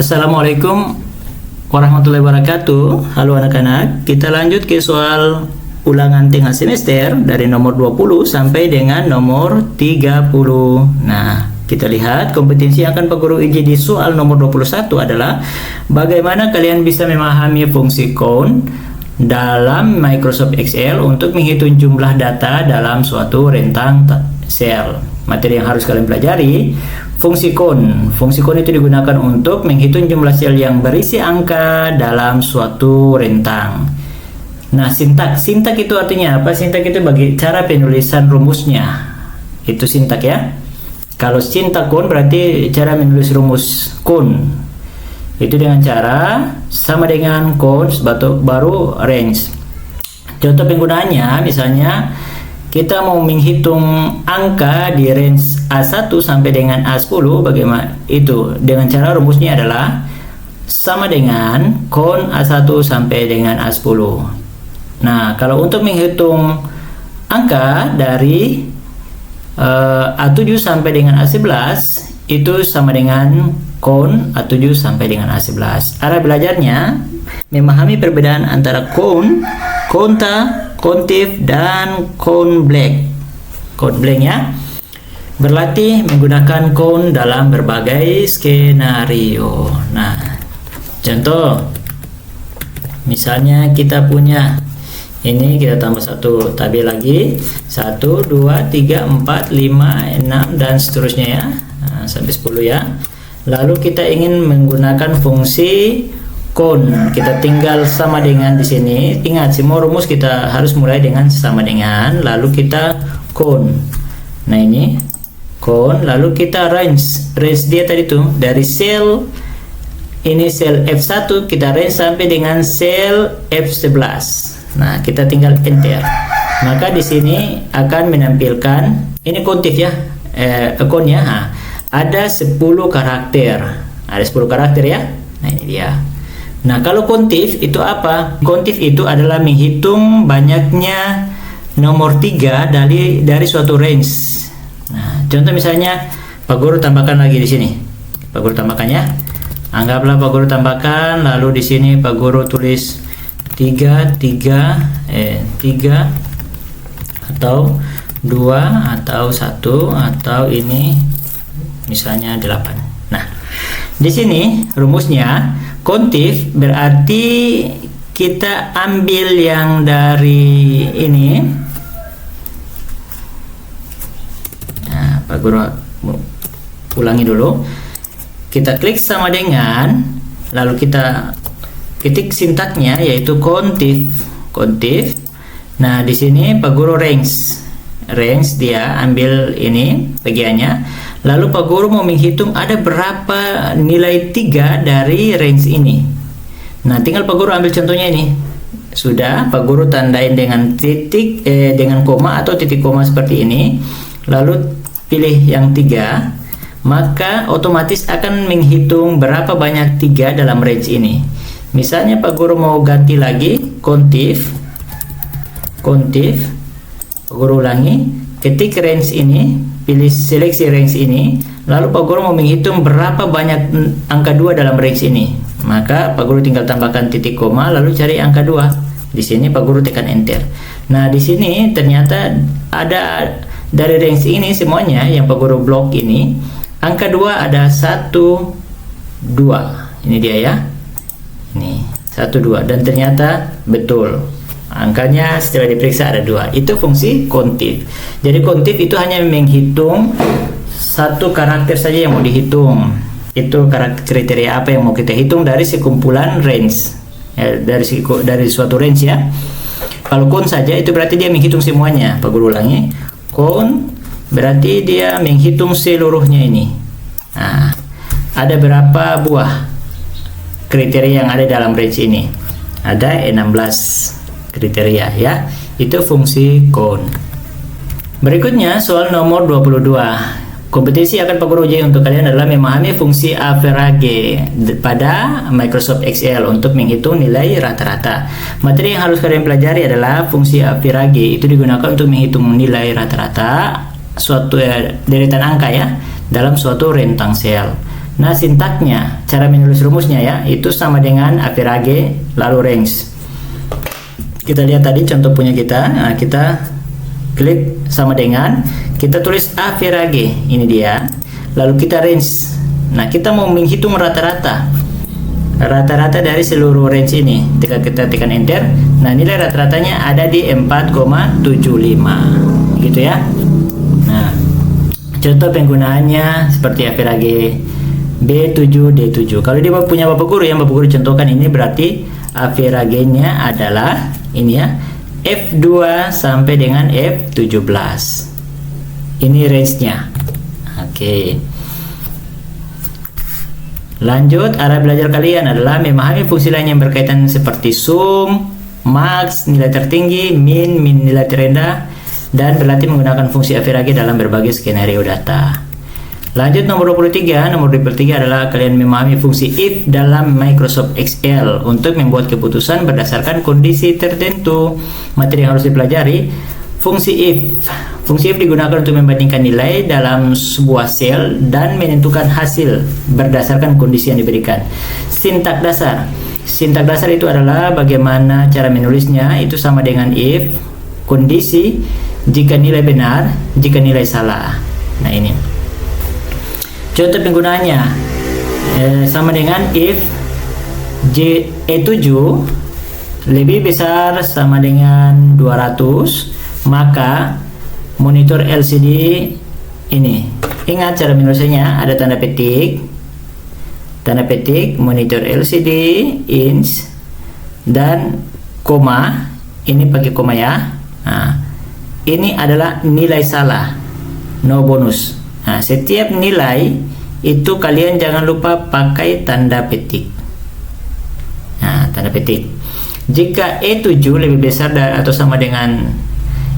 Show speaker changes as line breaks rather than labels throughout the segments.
Assalamualaikum warahmatullahi wabarakatuh. Halo anak-anak, kita lanjut ke soal ulangan tengah semester dari nomor 20 sampai dengan nomor 30. Nah, kita lihat kompetensi yang akan Pak Guru uji di soal nomor 21 adalah bagaimana kalian bisa memahami fungsi count dalam Microsoft Excel untuk menghitung jumlah data dalam suatu rentang sel. Materi yang harus kalian pelajari, fungsi count. Fungsi count itu digunakan untuk menghitung jumlah sel yang berisi angka dalam suatu rentang. Nah, sintak itu artinya apa? Sintak itu bagi cara penulisan rumusnya. Itu sintak ya. Kalau sintak count berarti cara menulis rumus count. Itu dengan cara sama dengan count baru range. Contoh penggunaannya misalnya kita mau menghitung angka di range A1 sampai dengan A10, bagaimana? Itu dengan cara rumusnya adalah sama dengan count A1 sampai dengan A10. Nah, kalau untuk menghitung angka dari A7 sampai dengan A11 itu sama dengan count A7 sampai dengan A11. Arah belajarnya memahami perbedaan antara count, konta, countif, dan count blank. Count blank ya. Berlatih menggunakan count dalam berbagai skenario. Nah, contoh misalnya kita punya ini, kita tambah satu tabel lagi 1, 2, 3, 4, 5, 6 dan seterusnya ya, sampai 10 ya. Lalu kita ingin menggunakan fungsi count, kita tinggal sama dengan di sini. Ingat, semua rumus kita harus mulai dengan sama dengan, lalu kita count. Nah, ini count, lalu kita range dia tadi tuh dari sel ini, sel F1 kita range sampai dengan sel F11. Nah, kita tinggal enter. Maka di sini akan menampilkan ini countif ya, countnya. Ada 10 karakter. Ada 10 karakter ya. Nah, ini dia. Nah, kalau countif itu apa? Countif itu adalah menghitung banyaknya nomor 3 dari suatu range. Nah, contoh misalnya Pak Guru tambahkan lagi di sini. Pak Guru tambahkan ya. Anggaplah Pak Guru tambahkan, lalu di sini Pak Guru tulis 3 atau 2 atau 1 atau ini misalnya 8. Nah, di sini rumusnya countif berarti kita ambil yang dari ini. Nah, Pak Guru ulangi dulu. Kita klik sama dengan, lalu kita ketik sintaknya yaitu countif. Nah, di sini Pak Guru range dia ambil ini bagiannya. Lalu Pak Guru mau menghitung ada berapa nilai 3 dari range ini. Nah, tinggal Pak Guru ambil contohnya ini. Sudah, Pak Guru tandain dengan titik dengan koma atau titik koma seperti ini. Lalu pilih yang 3, maka otomatis akan menghitung berapa banyak 3 dalam range ini. Misalnya Pak Guru mau ganti lagi countif. Pak Guru ulangi, ketik range ini, pilih seleksi range ini, lalu Pak Guru mau menghitung berapa banyak angka 2 dalam range ini. Maka Pak Guru tinggal tambahkan titik koma lalu cari angka 2. Di sini Pak Guru tekan enter. Nah, di sini ternyata ada dari range ini semuanya yang Pak Guru blok ini, angka 2 ada 1, 2. Ini dia ya. Nih, 1, 2, dan ternyata betul. Angkanya setelah diperiksa ada 2. Itu fungsi countif. Jadi countif itu hanya menghitung satu karakter saja yang mau dihitung. Itu kriteria apa yang mau kita hitung dari sekumpulan range. Ya, dari suatu range ya. Kalau count saja itu berarti dia menghitung semuanya. Pak Guru ulangi. Count berarti dia menghitung seluruhnya ini. Nah, ada berapa buah kriteria yang ada dalam range ini? Ada 16 kriteria ya. Itu fungsi count. Berikutnya soal nomor 22. Kompetensi akan Pak Guru uji untuk kalian adalah memahami fungsi average pada Microsoft Excel untuk menghitung nilai rata-rata. Materi yang harus kalian pelajari adalah fungsi average. Itu digunakan untuk menghitung nilai rata-rata suatu deretan angka ya dalam suatu rentang sel. Nah, sintaknya, cara menulis rumusnya ya, itu sama dengan average lalu range. Kita lihat tadi contoh punya kita. Nah, kita klik sama dengan, kita tulis average, ini dia. Lalu kita range. Nah, kita mau menghitung rata-rata dari seluruh range ini. Ketika kita tekan enter, nah nilai rata-ratanya ada di 4,75 gitu ya. Nah, contoh penggunaannya seperti average B7 D7. Kalau dia punya Bapak Guru yang Bapak Guru contohkan ini, berarti average-nya adalah ini ya, F2 sampai dengan F17. Ini range-nya. Oke. Lanjut, arah belajar kalian adalah memahami fungsi lain yang berkaitan seperti sum, max, nilai tertinggi, min nilai terendah, dan berlatih menggunakan fungsi average dalam berbagai skenario data. Lanjut nomor 23. Nomor 23 adalah kalian memahami fungsi if dalam Microsoft Excel untuk membuat keputusan berdasarkan kondisi tertentu. Materi yang harus dipelajari, fungsi if. Fungsi if digunakan untuk membandingkan nilai dalam sebuah sel dan menentukan hasil berdasarkan kondisi yang diberikan. Sintak dasar. Sintak dasar itu adalah bagaimana cara menulisnya, itu sama dengan if, kondisi, jika nilai benar, jika nilai salah. Nah, ini contoh penggunaannya, sama dengan if E7 lebih besar sama dengan 200, maka monitor LCD ini, ingat cara menulisnya, ada tanda petik, monitor LCD inch, dan koma, ini pakai koma ya. Nah, ini adalah nilai salah, no bonus. Nah, setiap nilai itu kalian jangan lupa pakai tanda petik. Nah, tanda petik. Jika E7 lebih besar atau sama dengan,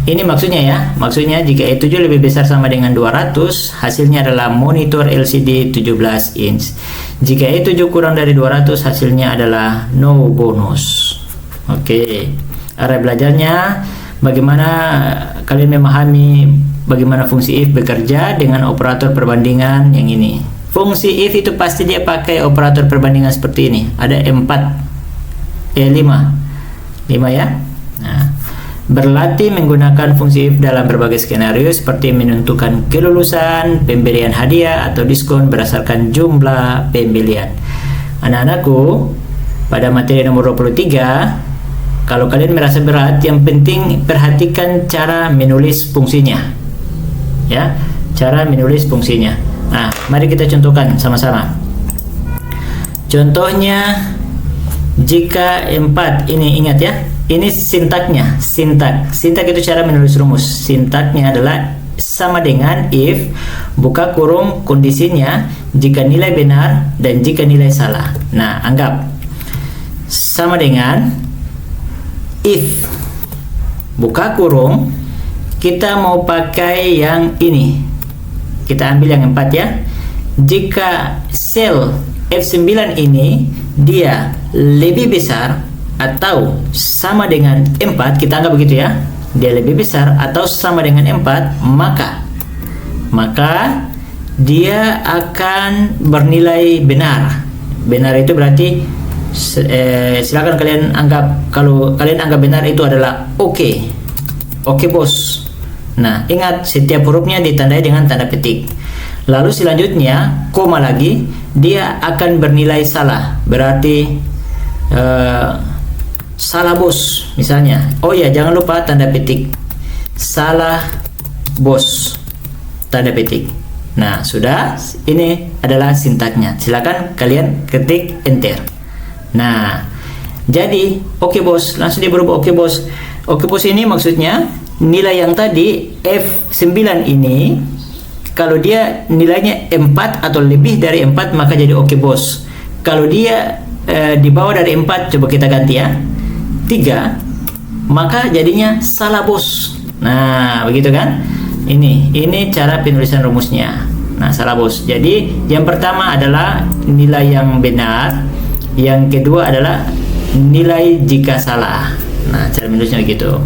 ini maksudnya ya, maksudnya jika E7 lebih besar sama dengan 200, hasilnya adalah monitor LCD 17 inch. Jika E7 kurang dari 200, hasilnya adalah no bonus. Oke. Arah belajarnya, bagaimana kalian memahami bagaimana fungsi if bekerja dengan operator perbandingan yang ini. Fungsi if itu pasti dia pakai operator perbandingan seperti ini. Ada 5 ya. Nah, berlatih menggunakan fungsi if dalam berbagai skenario seperti menentukan kelulusan, pemberian hadiah atau diskon berdasarkan jumlah pembelian. Anak-anakku, pada materi nomor 23, kalau kalian merasa berat, yang penting perhatikan cara menulis fungsinya. Ya, cara menulis fungsinya. Nah, mari kita contohkan sama-sama. Contohnya, jika 4, ini ingat ya, ini sintaknya. Sintak itu cara menulis rumus. Sintaknya adalah sama dengan if, buka kurung, kondisinya jika nilai benar dan jika nilai salah. Nah, anggap sama dengan if, buka kurung, kita mau pakai yang ini, kita ambil yang 4 ya. Jika sel F9 ini dia lebih besar atau sama dengan 4, kita anggap begitu ya, dia lebih besar atau sama dengan 4, maka dia akan bernilai benar. Benar itu berarti silakan kalian anggap, kalau kalian anggap benar itu adalah oke bos. Nah, ingat setiap hurufnya ditandai dengan tanda petik. Lalu selanjutnya koma lagi, dia akan bernilai salah, berarti salah bos misalnya. Oh ya, jangan lupa tanda petik, salah bos, tanda petik. Nah, sudah, ini adalah sintaknya. Silakan kalian ketik enter. Nah, jadi oke bos, langsung dia berubah oke bos. Oke bos ini maksudnya nilai yang tadi F9 ini, kalau dia nilainya 4 atau lebih dari 4, maka jadi oke bos. Kalau dia di bawah dari 4, coba kita ganti ya, 3, maka jadinya salah bos. Nah, begitu kan? Ini cara penulisan rumusnya. Nah, salah bos. Jadi yang pertama adalah nilai yang benar, yang kedua adalah nilai jika salah. Nah, cara menulisnya begitu.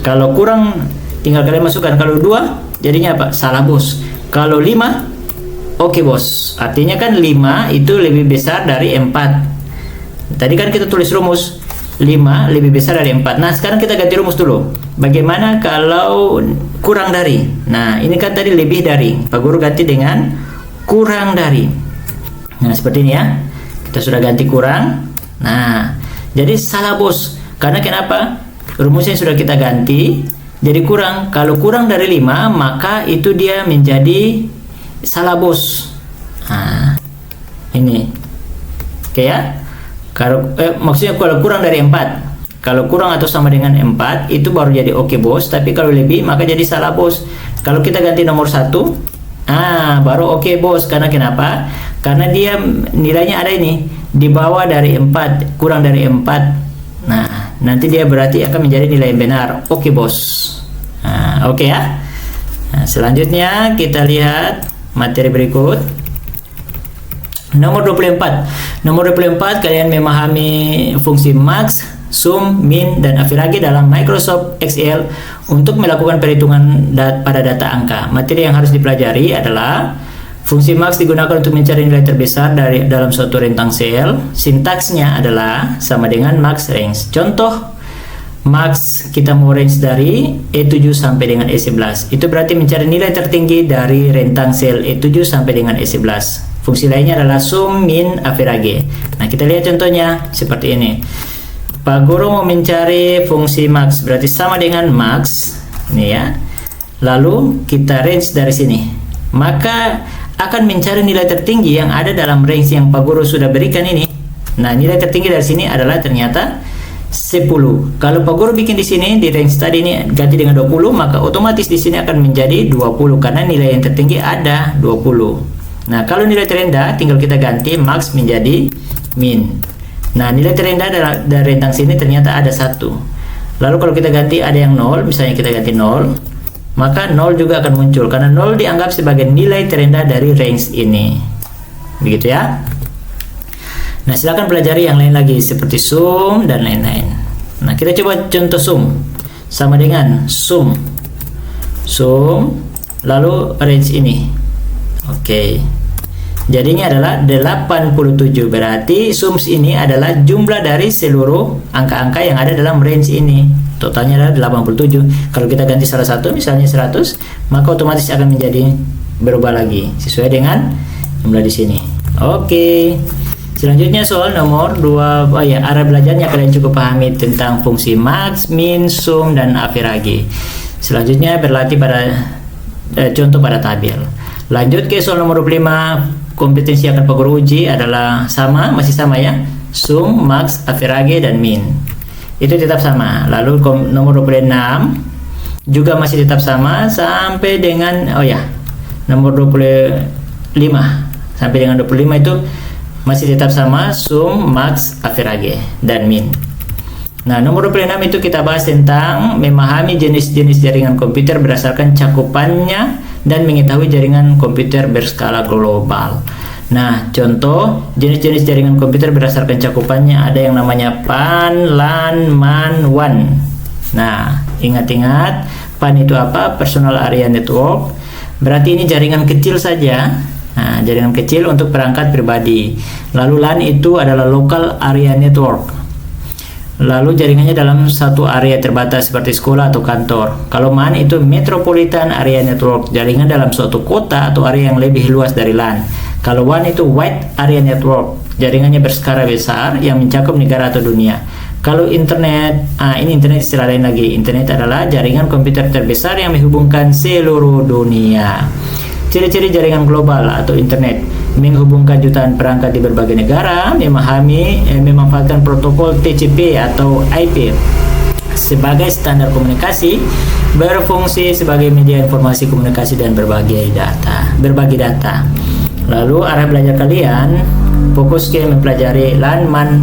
Kalau kurang tinggal kalian masukkan. Kalau 2 jadinya apa? Salah bos. Kalau 5 oke bos. Artinya kan 5 itu lebih besar dari 4. Tadi kan kita tulis rumus 5 lebih besar dari 4. Nah, sekarang kita ganti rumus dulu. Bagaimana kalau kurang dari? Nah, ini kan tadi lebih dari. Pak Guru ganti dengan kurang dari. Nah, seperti ini ya. Kita sudah ganti kurang. Nah, jadi salah bos. Karena kenapa? Rumusnya sudah kita ganti. Jadi kurang. Kalau kurang dari 5, maka itu dia menjadi salah bos. Nah, ini. Oke ya. Maksudnya kalau kurang dari 4. Kalau kurang atau sama dengan 4 itu baru jadi oke bos, tapi kalau lebih maka jadi salah bos. Kalau kita ganti nomor 1, baru oke bos. Karena kenapa? Karena dia nilainya ada ini di bawah dari 4, kurang dari 4. Nah, nanti dia berarti akan menjadi nilai yang benar. Oke bos. Nah, oke ya. Nah, selanjutnya kita lihat materi berikut. Nomor 24. Nomor 24, kalian memahami fungsi max, sum, min, dan average dalam Microsoft Excel untuk melakukan perhitungan pada data angka. Materi yang harus dipelajari adalah fungsi max digunakan untuk mencari nilai terbesar dalam suatu rentang sel. Sintaksnya adalah sama dengan max range. Contoh, max kita mau range dari E7 sampai dengan E11. Itu berarti mencari nilai tertinggi dari rentang sel E7 sampai dengan E11. Fungsi lainnya adalah sum, min, average. Nah, kita lihat contohnya seperti ini. Pak Guru mau mencari fungsi max, berarti sama dengan max. Ini ya. Lalu kita range dari sini. Maka akan mencari nilai tertinggi yang ada dalam range yang Pak Guru sudah berikan ini. Nah, nilai tertinggi dari sini adalah ternyata 10. Kalau Pak Guru bikin di sini di range tadi ini ganti dengan 20, maka otomatis di sini akan menjadi 20 karena nilai yang tertinggi ada 20. Nah, kalau nilai terendah tinggal kita ganti max menjadi min. Nah, nilai terendah dari rentang sini ternyata ada 1. Lalu kalau kita ganti ada yang 0, misalnya kita ganti 0, maka 0 juga akan muncul karena 0 dianggap sebagai nilai terendah dari range ini. Begitu ya. Nah, silakan pelajari yang lain lagi seperti sum dan lain-lain. Nah, kita coba contoh sum. Sama dengan sum. Sum lalu range ini. Oke. Jadinya adalah 87. Berarti sums ini adalah jumlah dari seluruh angka-angka yang ada dalam range ini. Totalnya adalah 87. Kalau kita ganti salah satu misalnya 100, maka otomatis akan menjadi berubah lagi sesuai dengan jumlah di sini. Oke. Selanjutnya soal nomor 2. Arah belajarnya kalian cukup pahami tentang fungsi max, min, sum, dan average. Selanjutnya berlatih pada contoh pada tabel. Lanjut ke soal nomor 25. Kompetensi yang akan Pak Guru uji adalah masih sama ya. Sum, max, average, dan min. Itu tetap sama. Lalu nomor 26 juga masih tetap sama sampai dengan nomor 25 sampai dengan 25 itu masih tetap sama, sum, max, average, dan min. Nah, nomor 26 itu kita bahas tentang memahami jenis-jenis jaringan komputer berdasarkan cakupannya dan mengetahui jaringan komputer berskala global. Nah, contoh jenis-jenis jaringan komputer berdasarkan cakupannya ada yang namanya PAN, LAN, MAN, WAN. Nah, ingat-ingat PAN itu apa? Personal Area Network. Berarti ini jaringan kecil saja. Nah, jaringan kecil untuk perangkat pribadi. Lalu LAN itu adalah Local Area Network. Lalu jaringannya dalam satu area terbatas seperti sekolah atau kantor. Kalau MAN itu Metropolitan Area Network, jaringan dalam suatu kota atau area yang lebih luas dari LAN. Kalau WAN itu Wide Area Network, jaringannya berskala besar yang mencakup negara atau dunia. Kalau internet, ini internet istilah lain lagi. Internet adalah jaringan komputer terbesar yang menghubungkan seluruh dunia. Ciri-ciri jaringan global atau internet: menghubungkan jutaan perangkat di berbagai negara, memanfaatkan protokol TCP atau IP sebagai standar komunikasi, berfungsi sebagai media informasi komunikasi dan berbagi data. Lalu arah belajar kalian fokus ke mempelajari LAN, MAN,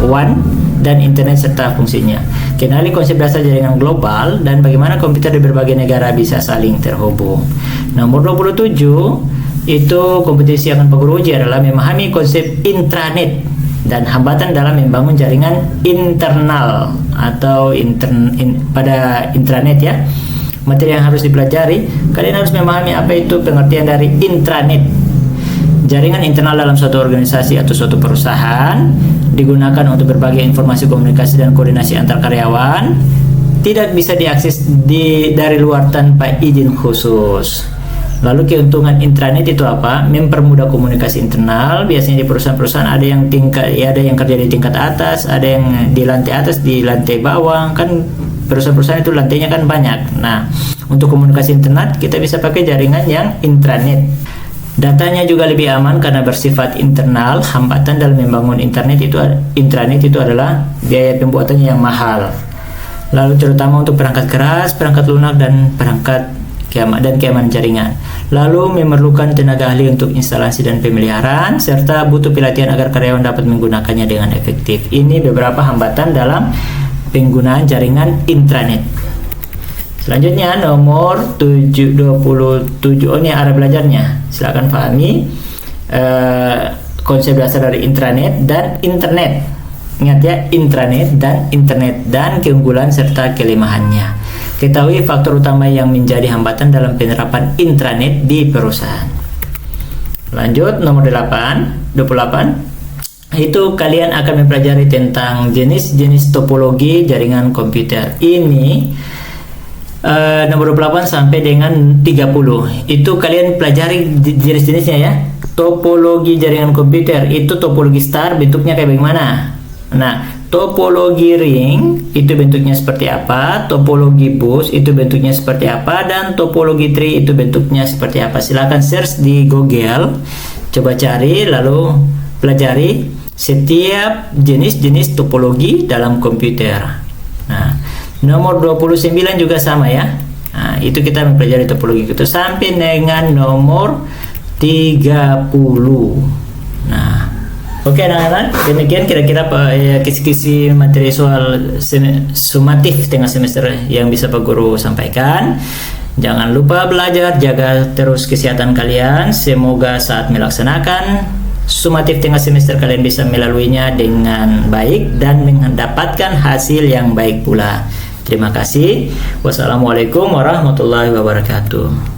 WAN, dan internet serta fungsinya. Kenali konsep dasar jaringan global dan bagaimana komputer di berbagai negara bisa saling terhubung. Nomor 27 itu kompetensi yang akan Pak Guru uji adalah memahami konsep intranet dan hambatan dalam membangun jaringan internal atau pada intranet ya. materi yang harus dipelajari, kalian harus memahami apa itu pengertian dari intranet. Jaringan internal dalam suatu organisasi atau suatu perusahaan digunakan untuk berbagai informasi, komunikasi, dan koordinasi antar karyawan. Tidak bisa diakses dari luar tanpa izin khusus. Lalu keuntungan intranet itu apa? Mempermudah komunikasi internal. Biasanya di perusahaan-perusahaan ada yang kerja di tingkat atas, ada yang di lantai atas, di lantai bawah. Kan perusahaan-perusahaan itu lantainya kan banyak. Nah, untuk komunikasi internet kita bisa pakai jaringan yang intranet. Datanya juga lebih aman karena bersifat internal. Hambatan dalam membangun intranet itu adalah biaya pembuatannya yang mahal. Lalu terutama untuk perangkat keras, perangkat lunak, dan perangkat keamanan jaringan. Lalu memerlukan tenaga ahli untuk instalasi dan pemeliharaan, serta butuh pelatihan agar karyawan dapat menggunakannya dengan efektif. Ini beberapa hambatan dalam penggunaan jaringan intranet. Selanjutnya nomor 27. Oh, ini arah belajarnya. Silakan pahami konsep dasar dari intranet dan internet. Ingat ya, intranet dan internet, dan keunggulan serta kelemahannya. Ketahui faktor utama yang menjadi hambatan dalam penerapan intranet di perusahaan. Lanjut, nomor 28. Itu kalian akan mempelajari tentang jenis-jenis topologi jaringan komputer. Ini nomor 28 sampai dengan 30. Itu kalian pelajari jenis-jenisnya ya. Topologi jaringan komputer itu topologi star, bentuknya kayak bagaimana? Nah, topologi ring itu bentuknya seperti apa, topologi bus itu bentuknya seperti apa, dan topologi tree itu bentuknya seperti apa. Silakan search di Google, coba cari lalu pelajari setiap jenis-jenis topologi dalam komputer. Nah, nomor 29 juga sama ya. Nah, itu kita mempelajari topologi itu sampai dengan nomor 30. Nah, oke anak-anak, demikian kira-kira kisi-kisi materi soal sumatif tengah semester yang bisa Pak Guru sampaikan. Jangan lupa belajar, jaga terus kesehatan kalian. Semoga saat melaksanakan sumatif tengah semester kalian bisa melaluinya dengan baik dan mendapatkan hasil yang baik pula. Terima kasih. Wassalamualaikum warahmatullahi wabarakatuh.